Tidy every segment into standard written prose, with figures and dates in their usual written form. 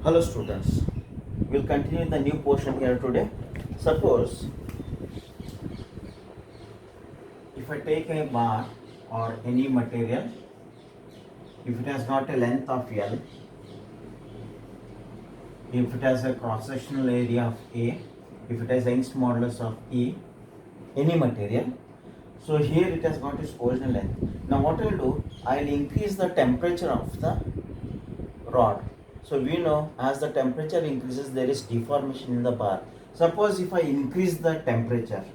Hello students, we'll continue the new portion here today. Suppose if I take a bar or any material, if it has got a length of L, if it has a cross-sectional area of A, if it has Young's modulus of E, any material, so here it has got its original length. Now what I will do, I will increase the temperature of the rod. So we know as the temperature increases there is deformation in the bar. Suppose if I increase the temperature,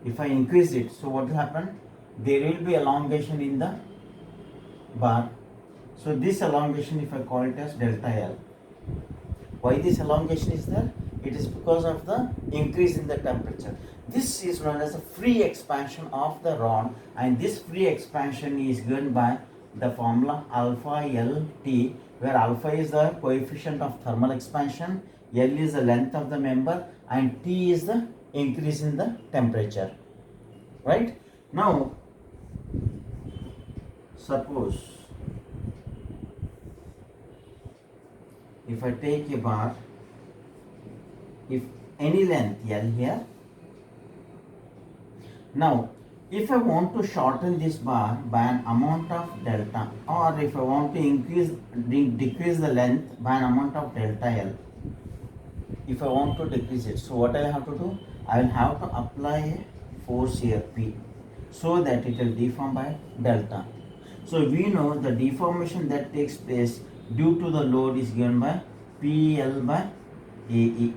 if I increase it, so what will happen? There will be elongation in the bar. So this elongation, if I call it as delta L. Why this elongation is there? It is because of the increase in the temperature. This is known as a free expansion of the rod, and this free expansion is given by the formula alpha LT, where alpha is the coefficient of thermal expansion, L is the length of the member, and T is the increase in the temperature. Right? Now, suppose if I take a bar, if any length L here, now if I want to shorten this bar by an amount of delta, or if I want to decrease the length by an amount of delta L, if I want to decrease it, so what I have to do? I will have to apply a force here P, so that it will deform by delta. So we know the deformation that takes place due to the load is given by PL by AE,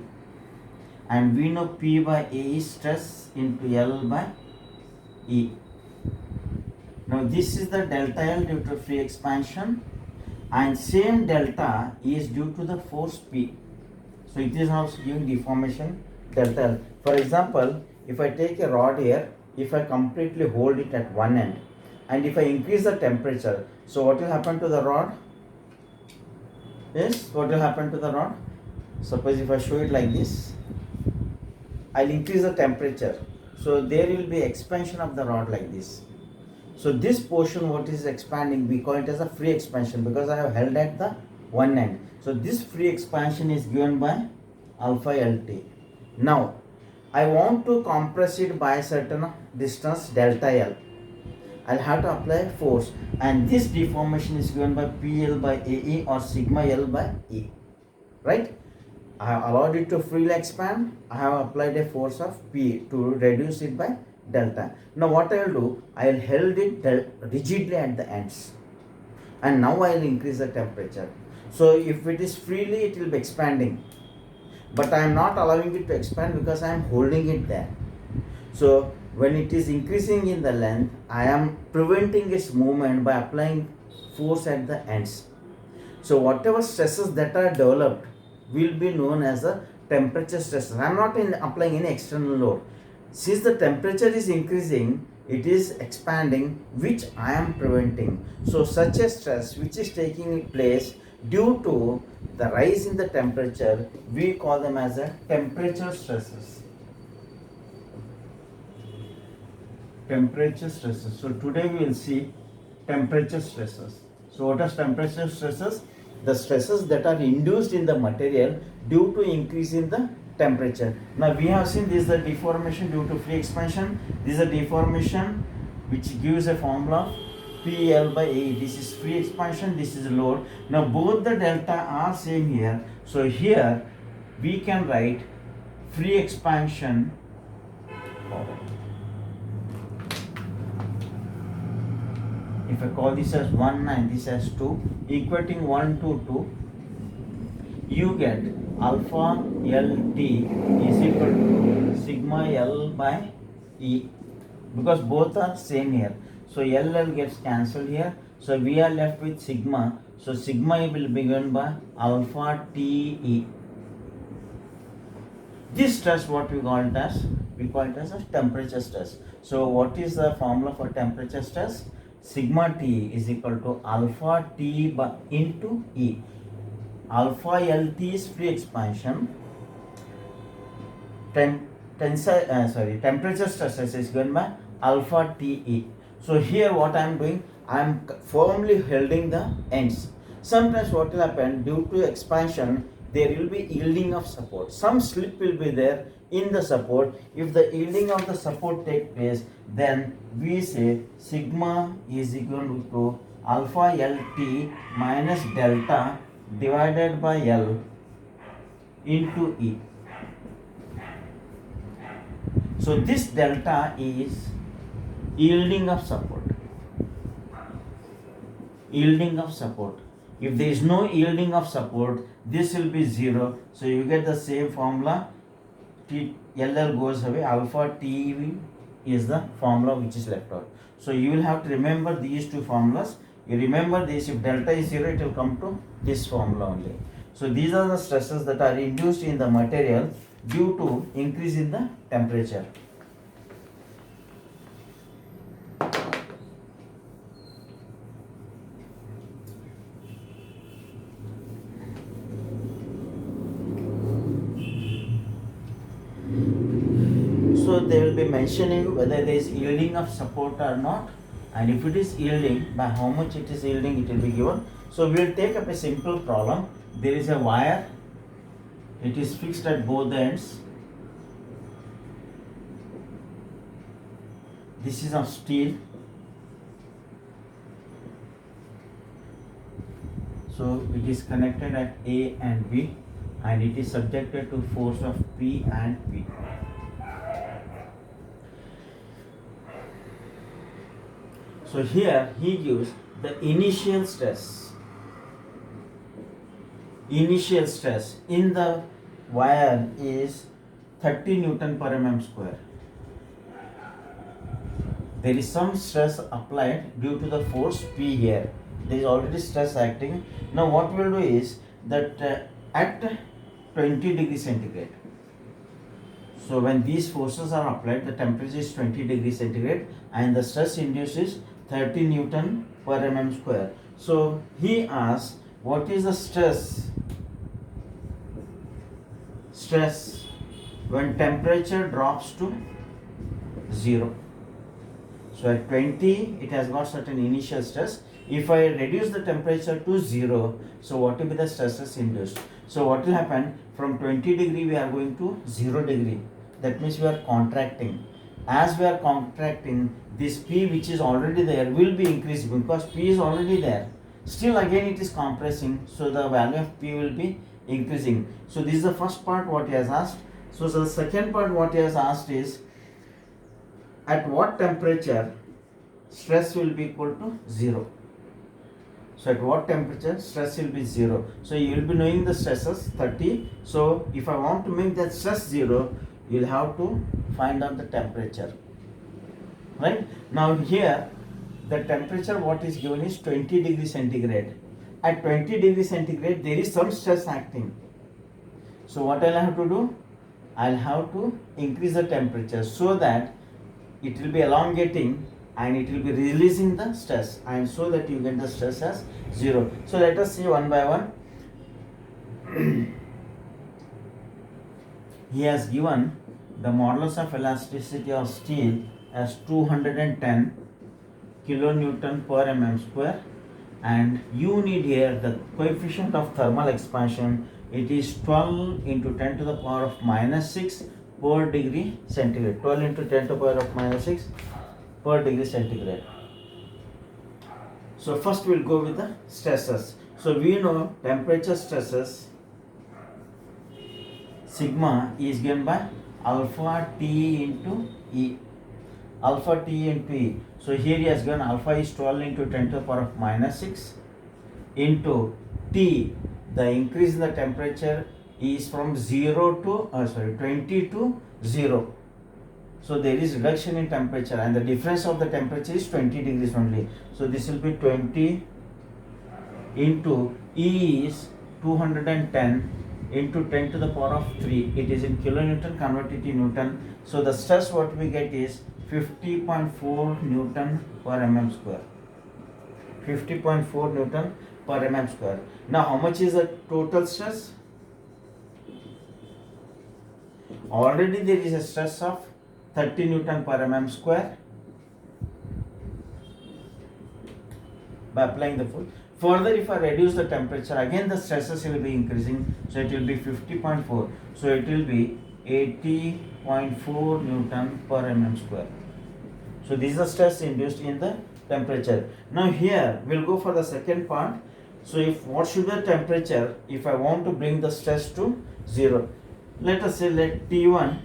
and we know P by A is stress into L by E. Now this is the delta L due to free expansion, and same delta is due to the force P. So it is also giving deformation delta L. For example, if I take a rod here, if I completely hold it at one end, and if I increase the temperature, so what will happen to the rod? Yes, what will happen to the rod? Suppose if I show it like this, I'll increase the temperature. So there will be expansion of the rod like this. So this portion what is expanding, we call it as a free expansion because I have held at the one end. So this free expansion is given by alpha LT. Now I want to compress it by a certain distance delta L. I'll have to apply force, and this deformation is given by PL by AE or sigma L by E. Right? I have allowed it to freely expand. I have applied a force of P to reduce it by delta. Now what I will do, I will hold it rigidly at the ends, and now I will increase the temperature. So if it is freely, it will be expanding, but I am not allowing it to expand because I am holding it there. So when it is increasing in the length, I am preventing its movement by applying force at the ends. So whatever stresses that are developed will be known as the temperature stresses. I am not applying any external load. Since the temperature is increasing, it is expanding, which I am preventing. So such a stress which is taking place due to the rise in the temperature, we call them as a temperature stresses. Temperature stresses. So today we will see temperature stresses. So what are temperature stresses? The stresses that are induced in the material due to increase in the temperature. Now we have seen this is the deformation due to free expansion. This is a deformation which gives a formula PL by A. This is free expansion, this is load. Now both the delta are same here. So here we can write free expansion if I call this as 1 and this as 2, equating 1 to 2, you get alpha LT is equal to sigma L by E, because both are same here. So LL gets cancelled here. So we are left with sigma. So sigma will be given by alpha TE. This stress what we call it as? We call it as a temperature stress. So what is the formula for temperature stress? Sigma T is equal to alpha T by into E. Alpha LT is free expansion. Temperature stresses is given by alpha TE. So here what I am doing, I am firmly holding the ends. Sometimes what will happen, due to expansion, there will be yielding of support. Some slip will be there in the support. If the yielding of the support take place, then we say sigma is equal to alpha LT minus delta divided by L into E. So this delta is yielding of support. Yielding of support. If there is no yielding of support, this will be 0. So you get the same formula. LL goes away. Alpha T is the formula which is left out. So you will have to remember these two formulas. You remember this. If delta is 0, it will come to this formula only. So these are the stresses that are induced in the material due to increase in the temperature. So they will be mentioning whether there is yielding of support or not, and if it is yielding, by how much it is yielding, it will be given. So we will take up a simple problem. There is a wire, it is fixed at both ends. This is of steel. So it is connected at A and B, and it is subjected to force of P and P. So here he gives the initial stress. Initial stress in the wire is 30 Newton per mm square. There is some stress applied due to the force P here. There is already stress acting. Now what we will do is that at 20 degrees centigrade. So when these forces are applied, the temperature is 20 degrees centigrade and the stress induced is 30 Newton per mm square. So he asks, what is the stress when temperature drops to 0? So at 20 it has got certain initial stress. If I reduce the temperature to 0, so what will be the stresses induced? So what will happen, from 20 degree we are going to 0 degree. That means we are contracting. As we are contracting, this P which is already there will be increasing because P is already there. Still again it is compressing, so the value of P will be increasing. So this is the first part what he has asked. So the second part what he has asked is, at what temperature stress will be equal to 0? So at what temperature stress will be 0? So you will be knowing the stresses 30. So if I want to make that stress 0, you will have to find out the temperature. Right? Now here the temperature what is given is 20 degrees centigrade. At 20 degrees centigrade there is some stress acting. So what I'll have to do? I'll have to increase the temperature so that it will be elongating and it will be releasing the stress, and so that you get the stress as 0. So let us see one by one. He has given the modulus of elasticity of steel as 210 kilonewton per mm square, and you need here the coefficient of thermal expansion. It is 12 into 10 to the power of minus 6 per degree centigrade. 12 into 10 to the power of minus 6 per degree centigrade. So first we will go with the stresses. So we know temperature stresses sigma is given by alpha T into E. Alpha T into E. So here he has given alpha is 12 into 10 to the power of minus 6 into T. The increase in the temperature is from 20 to 0. So there is reduction in temperature and the difference of the temperature is 20 degrees only. So this will be 20 into E is 210 into 10 to the power of 3. It is in kilonewton, converted to Newton. So the stress what we get is 50.4 Newton per mm square. 50.4 Newton per mm square. Now how much is the total stress? Already there is a stress of 30 Newton per mm square by applying the full Further, if I reduce the temperature, again the stresses will be increasing. So it will be 50.4. So it will be 80.4 Newton per mm square. So this is the stress induced in the temperature. Now here we'll go for the second part. So if what should be the temperature if I want to bring the stress to 0? Let us say let T1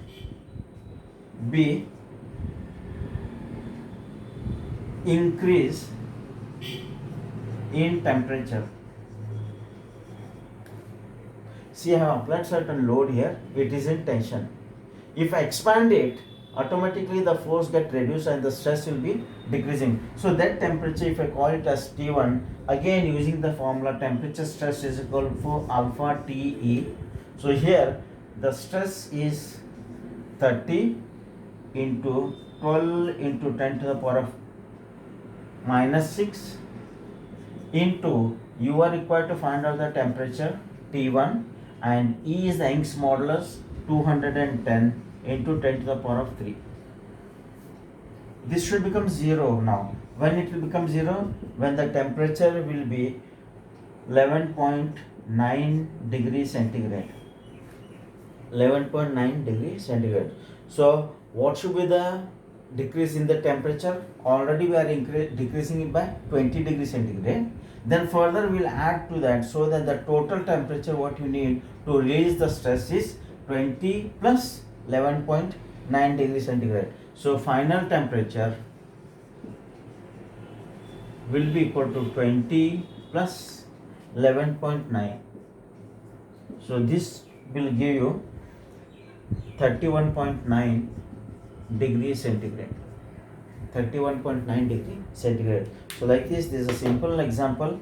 be increase in temperature. See, I have applied certain load here, it is in tension. If I expand it, automatically the force get reduced and the stress will be decreasing. So that temperature, if I call it as T1, again using the formula temperature stress is equal to alpha TE. So here the stress is 30 into 12 into 10 to the power of minus 6 into you are required to find out the temperature T1 and E is the Young's modulus 210 into 10 to the power of 3. This should become 0 now. When it will become 0? When the temperature will be 11.9 degrees centigrade. 11.9 degrees centigrade. So what should be the decrease in the temperature? Already we are decreasing it by 20 degrees centigrade. Then further we will add to that so that the total temperature what you need to release the stress is 20 plus 11.9 degrees centigrade. So final temperature will be equal to 20 plus 11.9. So this will give you 31.9 degrees centigrade. 31.9 degree centigrade. So like this is a simple example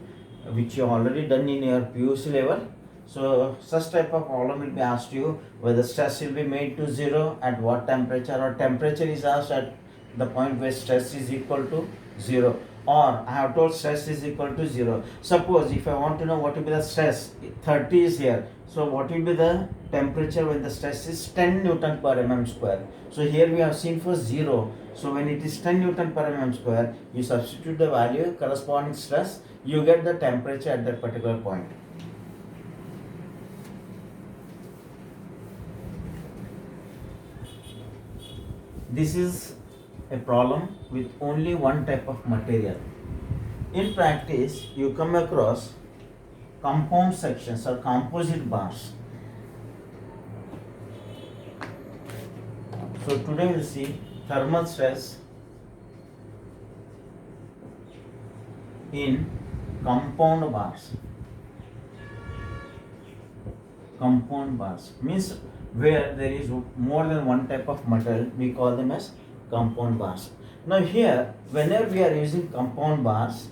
which you already done in your PUC level. So such type of problem will be asked you whether stress will be made to 0 at what temperature, or temperature is asked at the point where stress is equal to 0, or I have told stress is equal to 0. Suppose if I want to know what will be the stress, 30 is here. So what will be the temperature when the stress is 10 Newton per mm square? So here we have seen for 0. So when it is 10 Newton per mm square, you substitute the value corresponding stress, you get the temperature at that particular point. This is a problem with only one type of material. In practice, you come across compound sections or composite bars. So today we will see thermal stress in compound bars. Compound bars means where there is more than one type of material, we call them as compound bars. Now here, whenever we are using compound bars,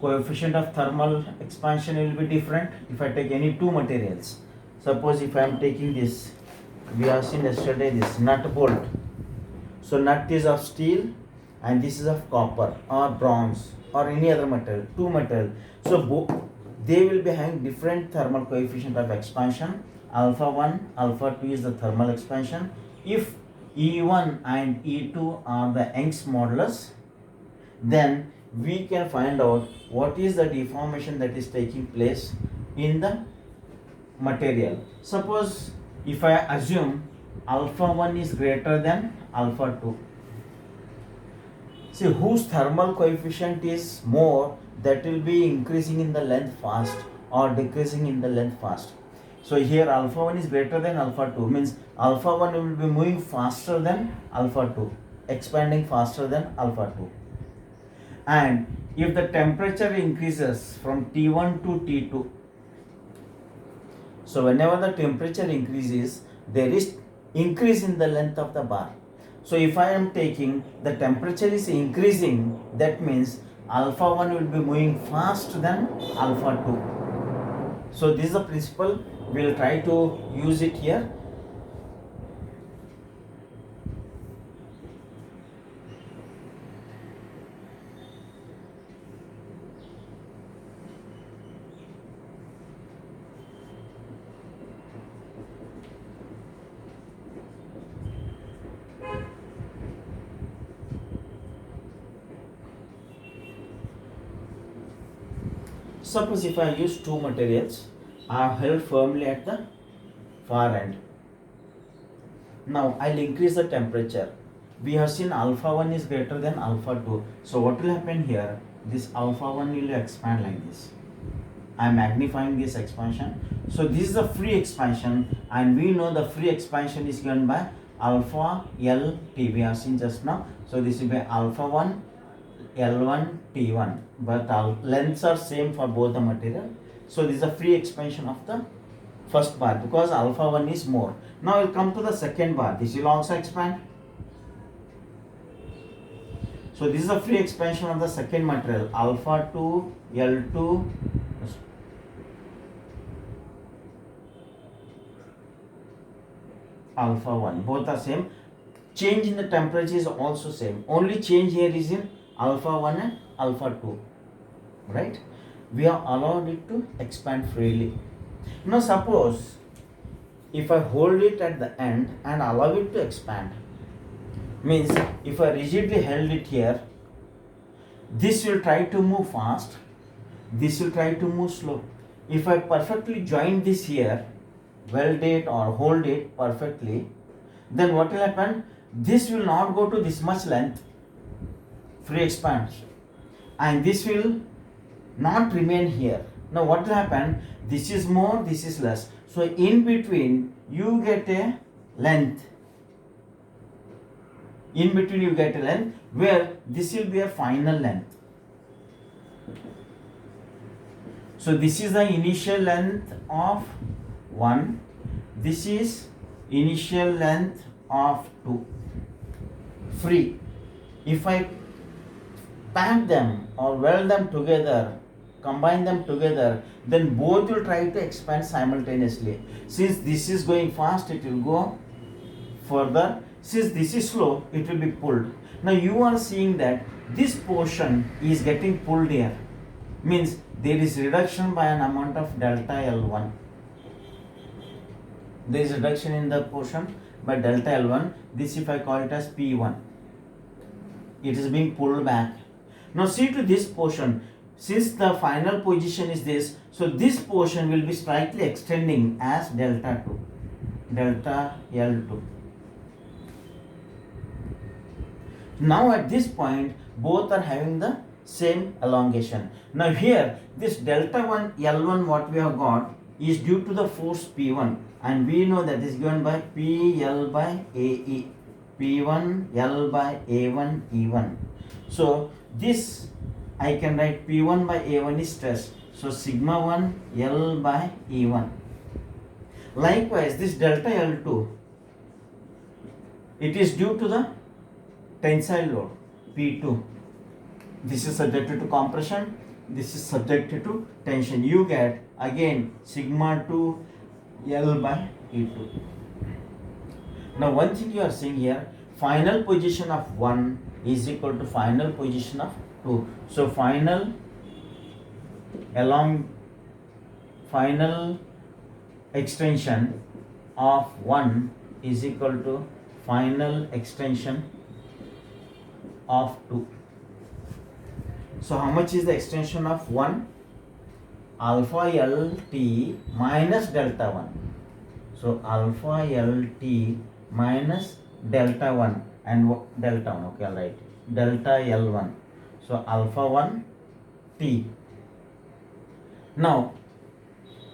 coefficient of thermal expansion will be different. If I take any two materials, suppose if I am taking this, we have seen yesterday this nut bolt. So nut is of steel and this is of copper or bronze or any other material, two material. So they will be having different thermal coefficient of expansion. Alpha 1, alpha 2 is the thermal expansion. If E1 and E2 are the Young's modulus, then we can find out what is the deformation that is taking place in the material. Suppose if I assume alpha 1 is greater than alpha 2. See, whose thermal coefficient is more, that will be increasing in the length fast or decreasing in the length fast. So here alpha 1 is greater than alpha 2 means alpha 1 will be moving faster than alpha 2, expanding faster than alpha 2. And if the temperature increases from T1 to T2, so whenever the temperature increases, there is increase in the length of the bar. So if I am taking the temperature is increasing, that means alpha 1 will be moving faster than alpha 2. So this is the principle, we will try to use it here. Suppose if I use two materials are held firmly at the far end. Now I'll increase the temperature. We have seen alpha 1 is greater than alpha 2. So what will happen here? This alpha 1 will expand like this. I am magnifying this expansion. So this is the free expansion, and we know the free expansion is given by alpha L T. We have seen just now. So this will be alpha 1 L1 T1, but lengths are same for both the material. So this is a free expansion of the first bar because alpha 1 is more. Now we'll come to the second bar. This will also expand. So this is a free expansion of the second material, alpha 2 L2 alpha 1. Both are same. Change in the temperature is also same. Only change here is in alpha 1 and alpha 2. Right? We have allowed it to expand freely. Now suppose if I hold it at the end and allow it to expand, means if I rigidly held it here, this will try to move fast, this will try to move slow. If I perfectly join this here, weld it or hold it perfectly, then what will happen? This will not go to this much length, free expansion, and this will not remain here. Now what will happen? This is more, this is less. So in between you get a length. In between you get a length where this will be a final length. So this is the initial length of 1. This is initial length of 2. Free. If I pack them or weld them together, combine them together, then both will try to expand simultaneously. Since this is going fast, it will go further. Since this is slow, it will be pulled. Now you are seeing that this portion is getting pulled here. Means there is reduction by an amount of delta L1. There is reduction in the portion by delta L1. This if I call it as P1. It is being pulled back. Now see to this portion. Since the final position is this, so this portion will be slightly extending as delta 2. Delta L2. Now at this point, both are having the same elongation. Now here, this delta 1 L1 what we have got is due to the force P1, and we know that is given by PL by AE. P1 L by A1 E1. So this I can write P1 by A1 is stress. So sigma 1 L by E1. Likewise, this delta L2, it is due to the tensile load P2. This is subjected to compression, this is subjected to tension. You get again sigma 2 L by E2. Now one thing you are seeing here, final position of 1 is equal to final position of 2. So final extension of 1 is equal to final extension of 2. So how much is the extension of 1? Alpha LT minus delta 1. So alpha LT minus delta 1 and delta 1, okay, I'll write delta L1. So alpha 1 T. Now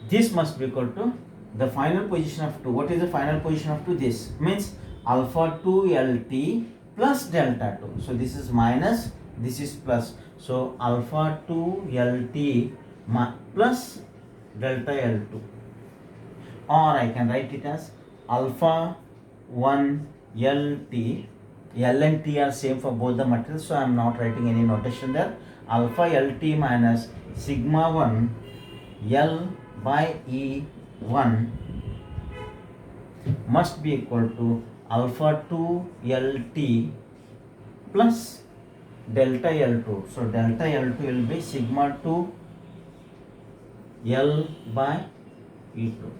this must be equal to the final position of 2. What is the final position of 2? This means alpha 2 LT plus delta 2. So this is minus, this is plus. So alpha 2 LT plus delta L2. Or I can write it as alpha 1 LT. L and T are same for both the materials, so I am not writing any notation there. Alpha LT minus sigma 1 L by E1 must be equal to alpha 2 LT plus delta L2. So delta L2 will be sigma 2 L by E2.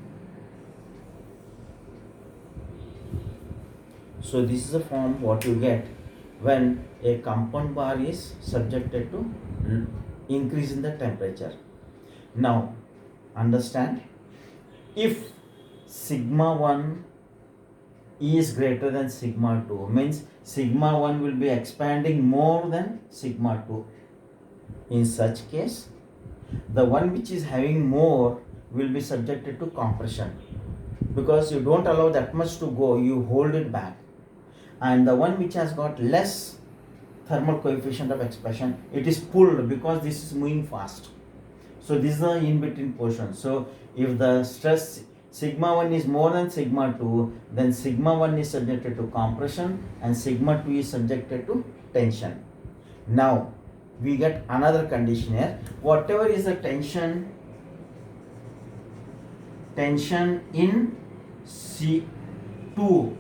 So this is the form what you get when a compound bar is subjected to increase in the temperature. Now understand, if sigma 1 is greater than sigma 2 means sigma 1 will be expanding more than sigma 2. In such case, the one which is having more will be subjected to compression, because you don't allow that much to go, you hold it back. And the one which has got less thermal coefficient of expansion, it is pulled because this is moving fast. So this is the in between portion. So if the stress sigma 1 is more than sigma 2, then sigma 1 is subjected to compression and sigma 2 is subjected to tension. Now we get another condition here. Whatever is the tension in C2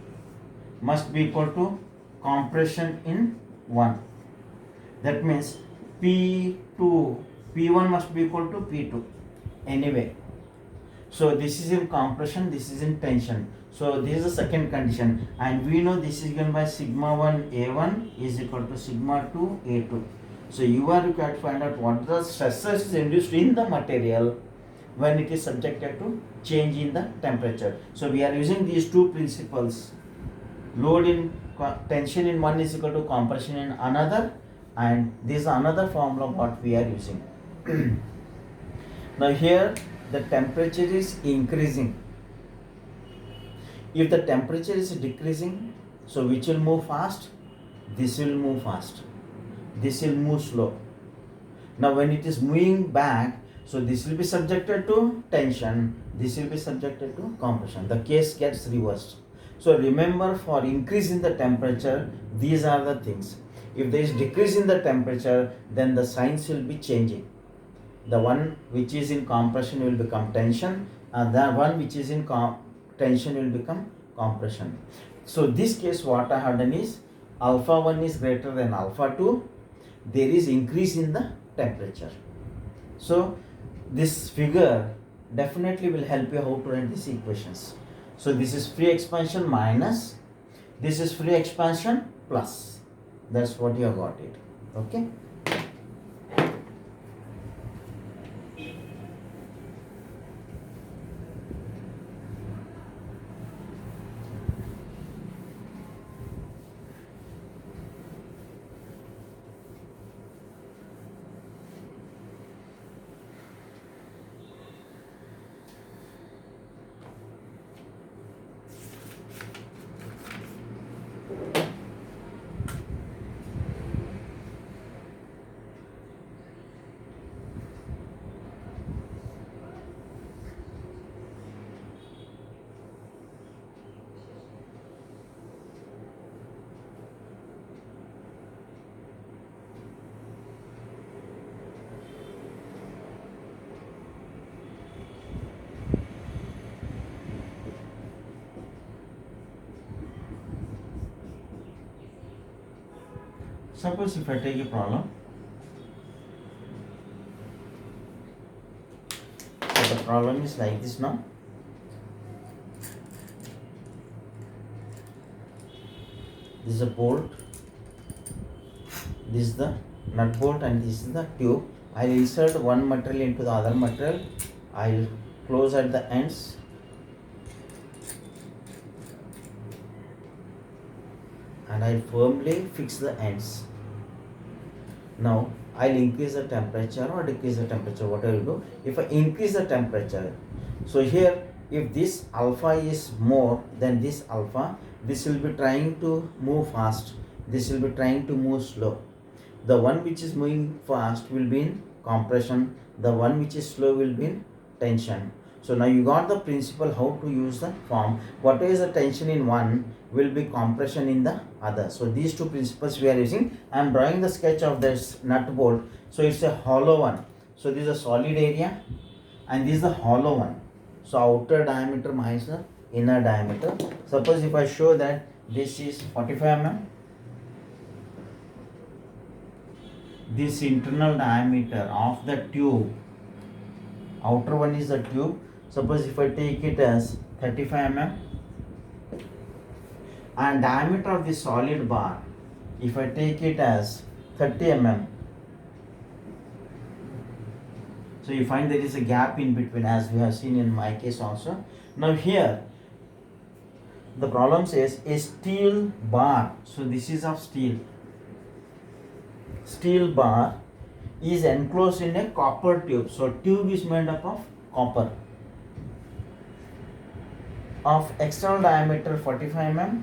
must be equal to compression in 1. That means P1 must be equal to P2 anyway. So this is in compression, this is in tension. So this is the second condition, and we know this is given by sigma 1 A1 is equal to sigma 2 A2. So you are required to find out what the stresses is induced in the material when it is subjected to change in the temperature. So we are using these two principles. Load in tension in one is equal to compression in another, and this is another formula what we are using. Now here the temperature is increasing. If the temperature is decreasing, so which will move fast? This will move fast. This will move slow. Now when it is moving back, so this will be subjected to tension, this will be subjected to compression. The case gets reversed. So remember, for increase in the temperature, these are the things. If there is decrease in the temperature, then the signs will be changing. The one which is in compression will become tension, and the one which is in tension will become compression. So this case what I have done is, alpha 1 is greater than alpha 2, there is increase in the temperature. So this figure definitely will help you how to write these equations. So this is free expansion minus, this is free expansion plus. That's what you have got it. Okay. Suppose if I take a problem, so the problem is like this now. This is a bolt, this is the nut bolt, and this is the tube. I will insert one material into the other material. I will close at the ends. And I firmly fix the ends. Now I'll increase the temperature or decrease the temperature, what I will do. If I increase the temperature, so here if this alpha is more than this alpha, this will be trying to move fast, this will be trying to move slow. The one which is moving fast will be in compression, the one which is slow will be in tension. So now you got the principle how to use the form. Whatever is the tension in one will be compression in the other. So these two principles we are using. I am drawing the sketch of this nut bolt. So it's a hollow one. So this is a solid area and this is the hollow one. So outer diameter minus the inner diameter. Suppose if I show that this is 45 mm, this internal diameter of the tube, outer one is the tube. Suppose if I take it as 35 mm, and diameter of the solid bar, if I take it as 30 mm, So you find there is a gap in between, as we have seen in my case also. Now here the problem says a steel bar. So this is of steel. Steel bar is enclosed in a copper tube. So tube is made up of copper of external diameter 45 mm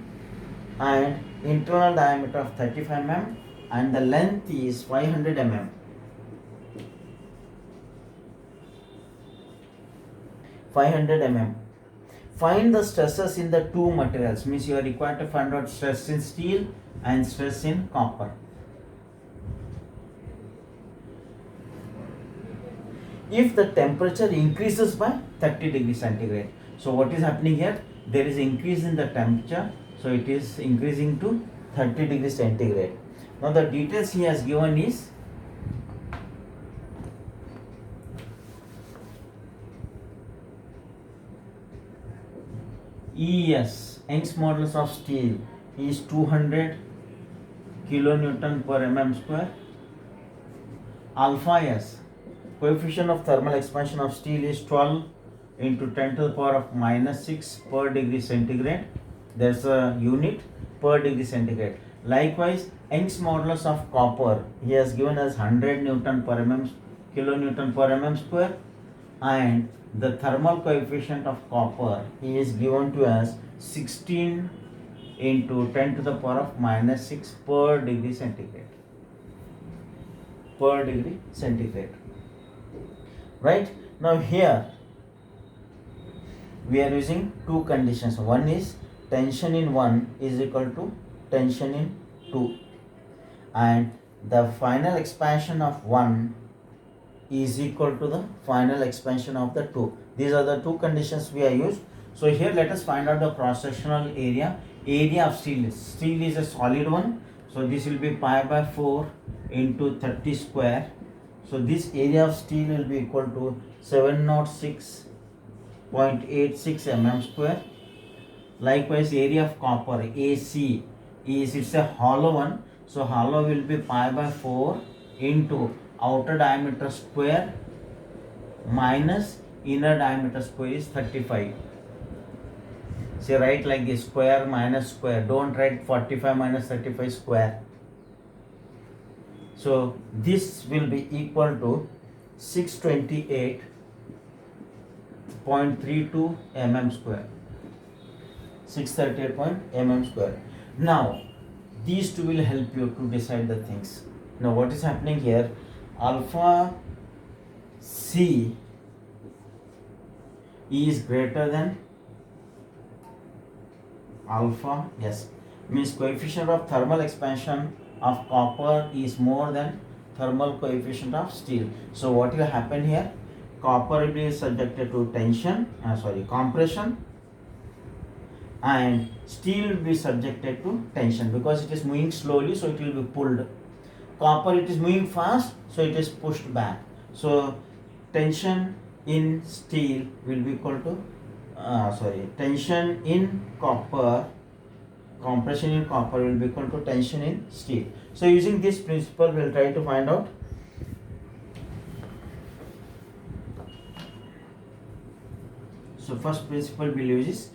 and internal diameter of 35 mm, and the length is 500 mm. 500 mm. Find the stresses in the two materials. Means you are required to find out stress in steel and stress in copper. If the temperature increases by 30 degrees centigrade. So what is happening here? There is increase in the temperature. So it is increasing to 30 degrees centigrade. Now the details he has given is ES, Young's modulus of steel, is 200 kilonewton per mm square. Alpha S, coefficient of thermal expansion of steel, is 12 into 10 to the power of minus 6 per degree centigrade. There's a unit per degree centigrade. Likewise, Young's modulus of copper, he has given us 100 Newton per mm, kilonewton per mm square, and the thermal coefficient of copper is given to us 16 into 10 to the power of minus 6 per degree centigrade. Per degree centigrade. Right? Now here we are using two conditions. One is tension in 1 is equal to tension in 2, and the final expansion of 1 is equal to the final expansion of the 2. These are the two conditions we are used. So here let us find out the cross sectional area. Area of steel. Steel is a solid one. So this will be pi by 4 into 30 square. So this area of steel will be equal to 706.86 mm square. Likewise, area of copper AC is, it's a hollow one. So hollow will be pi by 4 into outer diameter square minus inner diameter square is 35. Say write like this, square minus square. Don't write 45 minus 35 square. So this will be equal to 628.32 mm square. 638 mm square. Now these two will help you to decide the things. Now what is happening here? Alpha C is greater than alpha S, means coefficient of thermal expansion of copper is more than thermal coefficient of steel. So what will happen here? Copper will be subjected to compression, and steel will be subjected to tension because it is moving slowly, so it will be pulled. Copper, it is moving fast, so it is pushed back. So tension in steel will be equal to tension in copper, compression in copper will be equal to tension in steel. So using this principle we will try to find out. So first principle we will use is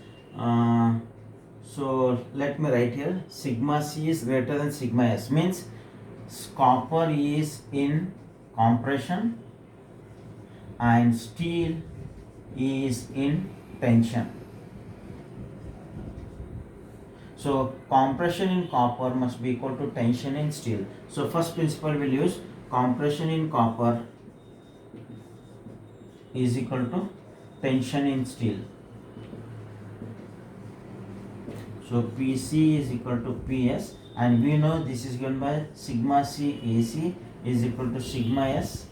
so let me write here, sigma C is greater than sigma S, means copper is in compression and steel is in tension. So compression in copper must be equal to tension in steel. So first principle we will use, compression in copper is equal to tension in steel. So PC is equal to PS, and we know this is given by sigma C AC is equal to sigma S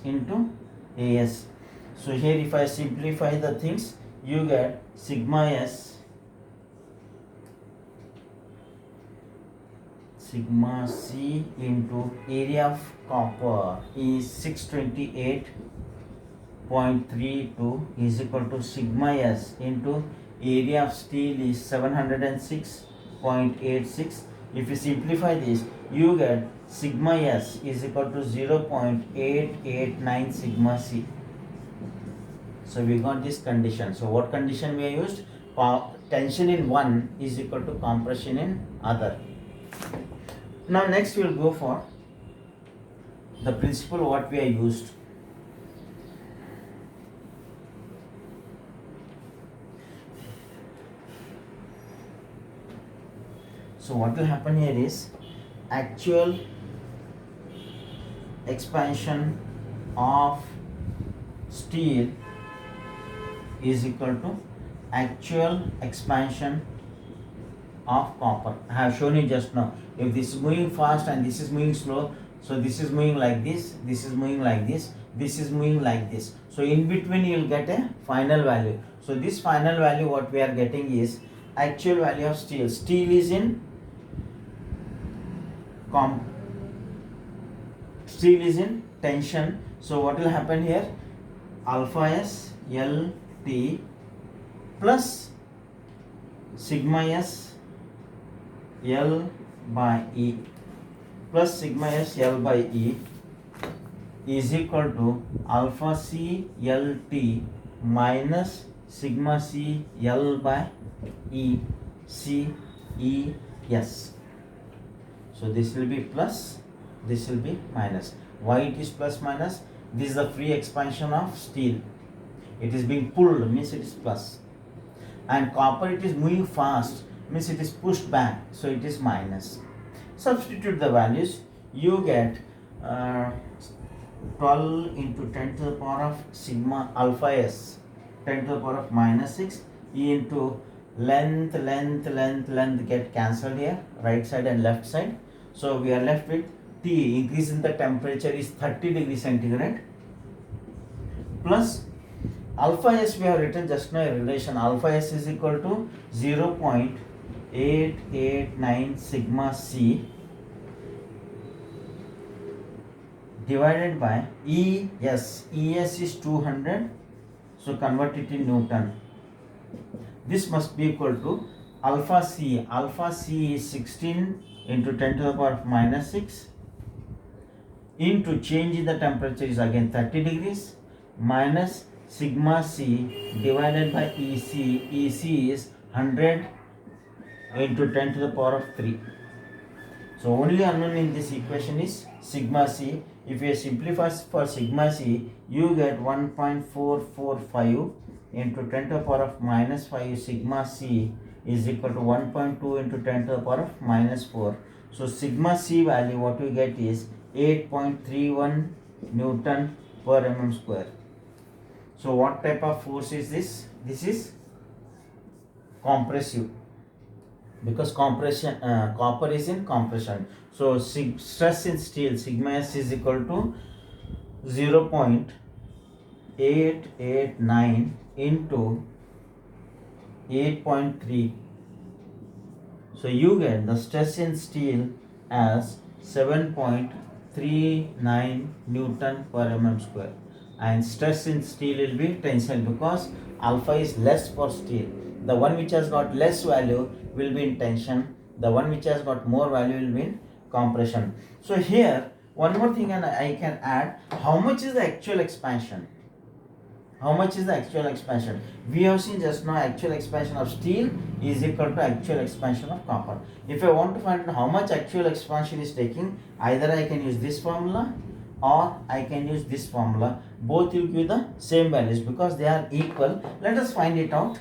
into AS. So here if I simplify the things, you get sigma C into area of copper is 628.32 is equal to sigma S into area of steel is 706.86 If you simplify this, you get sigma S is equal to 0.889 sigma C. So we got this condition. So what condition we have used? Tension in one is equal to compression in other. Now next we will go for the principle what we have used. So what will happen here is actual expansion of steel is equal to actual expansion of copper. I have shown you just now. If this is moving fast and this is moving slow, so this is moving like this is moving like this is moving like this. So in between you will get a final value. So this final value what we are getting is actual value of steel. Steel is in tension. So what will happen here? Alpha S L T plus sigma S L by E plus sigma S L by E is equal to alpha C L T minus sigma C L by E C E S. So this will be plus, this will be minus. Why it is plus minus? This is the free expansion of steel. It is being pulled, means it is plus. And copper, it is moving fast, means it is pushed back, so it is minus. Substitute the values, you get 12 into 10 to the power of sigma alpha S 10 to the power of minus 6 E into length get cancelled here, right side and left side. So we are left with T, increase in the temperature is 30 degrees centigrade, plus alpha S we have written just now a relation. Alpha S is equal to 0.889 sigma C divided by ES. ES is 200, so convert it in Newton. This must be equal to alpha C. Alpha C is 16 into 10 to the power of minus 6 into change in the temperature is again 30 degrees minus sigma C divided by EC. EC is 100 into 10 to the power of 3. So only unknown in this equation is sigma C. If you simplify for sigma C, you get 1.445 into 10 to the power of minus 5 sigma C is equal to 1.2 into 10 to the power of minus 4. So sigma C value what we get is 8.31 Newton per mm square. So what type of force is this? This is compressive, because compression copper is in compression. So stress in steel sigma S is equal to 0.889 into 8.3. So you get the stress in steel as 7.39 Newton per mm square, and stress in steel will be tensile because alpha is less for steel. The one which has got less value will be in tension, the one which has got more value will be in compression. So here one more thing and I can add, how much is the actual expansion? How much is the actual expansion? We have seen just now actual expansion of steel is equal to actual expansion of copper. If I want to find out how much actual expansion is taking, either I can use this formula or I can use this formula. Both will give the same values because they are equal. Let us find it out.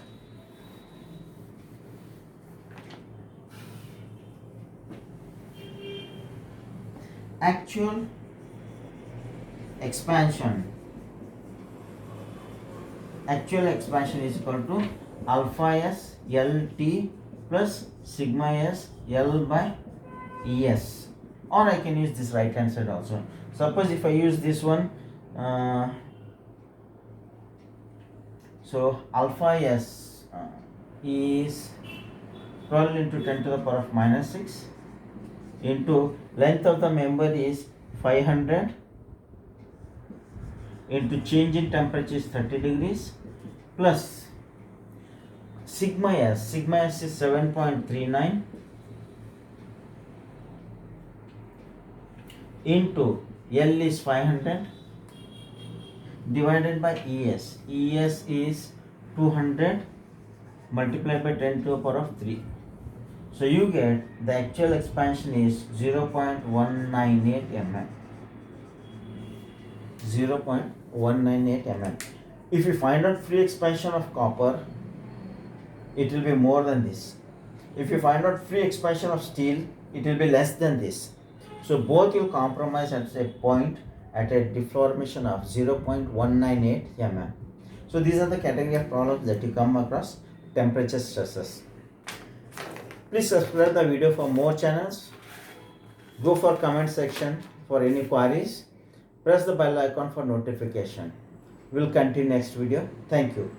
Actual expansion is equal to alpha S L T plus sigma S L by ES, or I can use this right hand side also. Suppose if I use this one, so alpha S is 12 into 10 to the power of minus 6 into length of the member is 500 into change in temperature is 30 degrees plus sigma S is 7.39 into L is 500 divided by ES. ES is 200 multiplied by 10 to the power of 3. So you get the actual expansion is 0.198 mm. 0.198 mm. If you find out free expansion of copper, it will be more than this. If you find out free expansion of steel, it will be less than this. So both will compromise at a point at a deformation of 0.198 mm. So these are the category of problems that you come across temperature stresses. Please subscribe the video for more channels. Go for comment section for any queries. Press the bell icon for notification. We'll continue next video. Thank you.